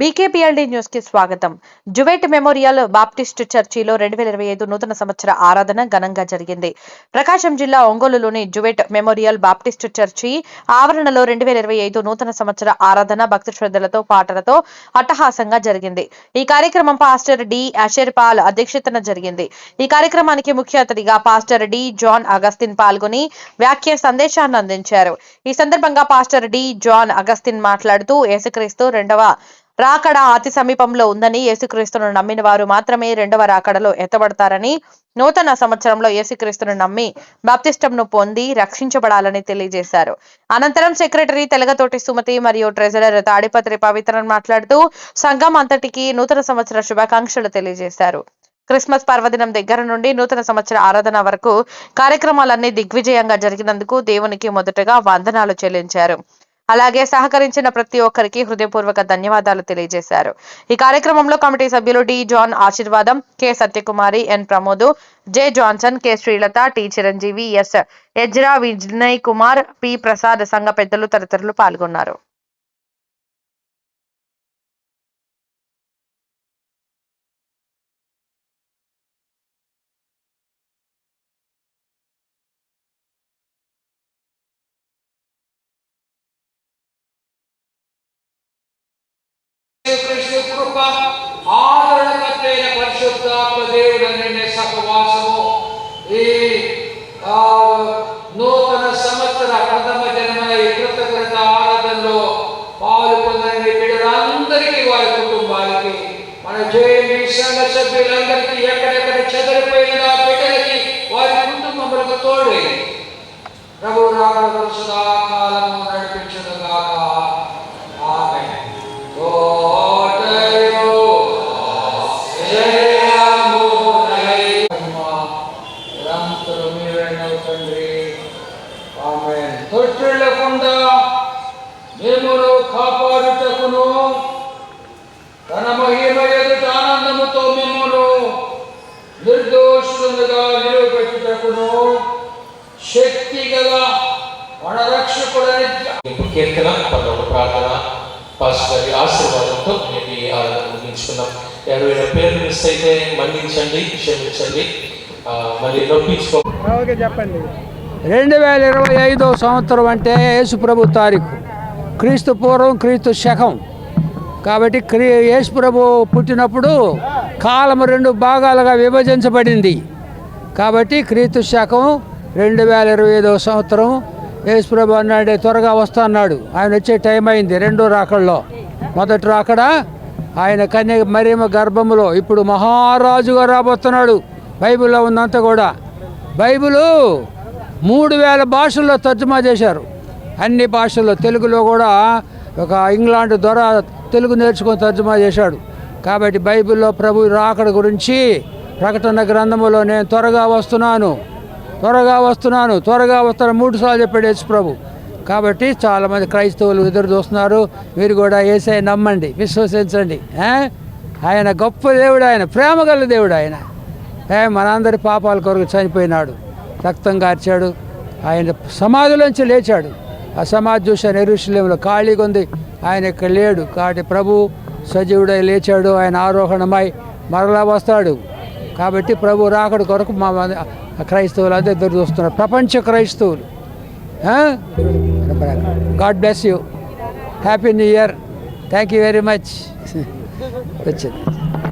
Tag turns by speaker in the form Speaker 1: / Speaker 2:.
Speaker 1: బీకేపీఎల్డీ news కి స్వాగతం. Jewett memorial Baptist చర్చిలో 2025 నూతన సంవత్సర ఆరాధన ఘనంగా జరిగింది. ప్రకాశం జిల్లా ఒంగోలులోని జువెట్ మెమోరియల్ బాప్టిస్ట్ చర్చి ఆవరణలో 2025 నూతన సంవత్సర ఆరాధన భక్తి శ్రద్ధలతో పాటలతో అట్టహాసంగా జరిగింది. ఈ కార్యక్రమం పాస్టర్ డి అషర్పాల్ అధ్యక్షతన జరిగింది. ఈ కార్యక్రమానికి ముఖ్య అతిథిగా పాస్టర్ డి జాన్ అగస్టిన్ పాల్గొని వ్యాఖ్య సందేశాన్ని అందించారు. ఈ సందర్భంగా పాస్టర్ డి జాన్ అగస్టిన్ మాట్లాడుతూ యేసుక్రీస్తు రెండవ రాకడ అతి సమీపంలో ఉందని, యేసుక్రీస్తును నమ్మిన వారు మాత్రమే రెండవ రాకడలో ఎత్తబడతారని, నూతన సంవత్సరంలో యేసుక్రీస్తును నమ్మి బాప్తిస్టంను పొంది రక్షించబడాలని తెలియజేశారు. అనంతరం సెక్రటరీ తెలగతోటి సుమతి మరియు ట్రెజరర్ తాడిపత్రి పవిత్రన్ మాట్లాడుతూ సంఘం అంతటికి నూతన సంవత్సర శుభాకాంక్షలు తెలియజేశారు. క్రిస్మస్ పర్వదినం దగ్గర నుండి నూతన సంవత్సర ఆరాధన వరకు కార్యక్రమాలన్నీ దిగ్విజయంగా జరిగినందుకు దేవునికి మొదటగా వందనాలు చెల్లించారు. అలాగే సహకరించిన ప్రతి ఒక్కరికి హృదయపూర్వక ధన్యవాదాలు తెలియజేశారు. ఈ కార్యక్రమంలో కమిటీ సభ్యులు D John Ashirvadam, K Satyakumari, N Pramod, J Johnson, K Srilatha, T Chiranjeevi, S Ezra, Vinay Kumar, P Prasad, సంఘ పెద్దలు తదితరులు పాల్గొన్నారు.
Speaker 2: కృప ఆదరణకర్తైన పరిశుద్ధాత్మ దేవుడనే సహవాసము ఈ నూతన సంవత్సర ప్రథమ జన్మల కృతజ్ఞత ఆరాధనలో పాల్గొన్న బిడ్డలందరికీ వారి కుటుంబాలకి మన జేఎంబీ సంఘ సభ్యులందరికీ ఎక్కడెక్కడ చెదరిపోయిన బిడ్డలకి వారి కుటుంబములకు తోడు ప్రభు రాకడ సదాకాలము నడిపించునుగాక. ఆమేన్. తొట్టిల్లకుండా మిమ్మును కాపాడుటకును తన మహిమ ఎదుట ఆనందముతో మిమ్మును నిర్దోషులుగా నిలబెట్టుటకును శక్తి గల మన రక్షకుడని
Speaker 3: కీర్తన ప్రార్థన పాస్టర్ ఆశీర్వాదంతో మేము ఈ ఆరాధన ముగించుకున్నాం. ఎవరైనా పేర్లు మిస్ అయితే మన్నించండి, క్షమించండి, మళ్ళీ నొప్పించుకో.
Speaker 4: చెప్పండి. 2025 సంవత్సరం అంటే యేసు ప్రభు తారీఖు, క్రీస్తు పూర్వం క్రీస్తు శకం. కాబట్టి యేసు ప్రభు పుట్టినప్పుడు కాలం 2 భాగాలుగా విభజించబడింది. కాబట్టి క్రీస్తు శకం 2025 సంవత్సరం. యేసు ప్రభు అన్నాడే త్వరగా వస్తా అన్నాడు. ఆయన వచ్చే టైం అయింది. 2వ రాకడలో. మొదటి రాకడ ఆయన కన్య మరియమ్మ గర్భములో ఇప్పుడు మహారాజుగా రాబోతున్నాడు. బైబిల్లో ఉందంతా కూడా. బైబిలు 3000 భాషల్లో తర్జుమా చేశారు. అన్ని భాషల్లో. తెలుగులో కూడా ఒక ఇంగ్లాండ్ దొర తెలుగు నేర్చుకొని తర్జుమా చేశాడు. కాబట్టి బైబిల్లో ప్రభు రాకడ గురించి ప్రకటన గ్రంథములో నేను త్వరగా వస్తున్నాను 3 సార్లు చెప్పాడు యేసు ప్రభు. కాబట్టి చాలామంది క్రైస్తవులు ఎదురు చూస్తున్నారు. మీరు కూడా యేసయ్య నమ్మండి, విశ్వసించండి. ఆయన గొప్ప దేవుడు, ఆయన ప్రేమ గల దేవుడు. ఆయన మనందరి పాపాల కొరకు చనిపోయినాడు, రక్తం కార్చాడు, ఆయన సమాధిలోంచి లేచాడు. ఆ సమాధి చూశాను యెరూషలేములో, ఖాళీగా ఉంది, ఆయన ఇక్కడ లేడు. కాబట్టి ప్రభు సజీవుడై లేచాడు, ఆయన ఆరోహణమై మరలా వస్తాడు. కాబట్టి ప్రభు రాకడ కొరకు మా క్రైస్తవులు అదే ఎదురు చూస్తున్నారు, ప్రపంచ క్రైస్తవులు. God bless you, happy new year, thank you very much. వచ్చింది.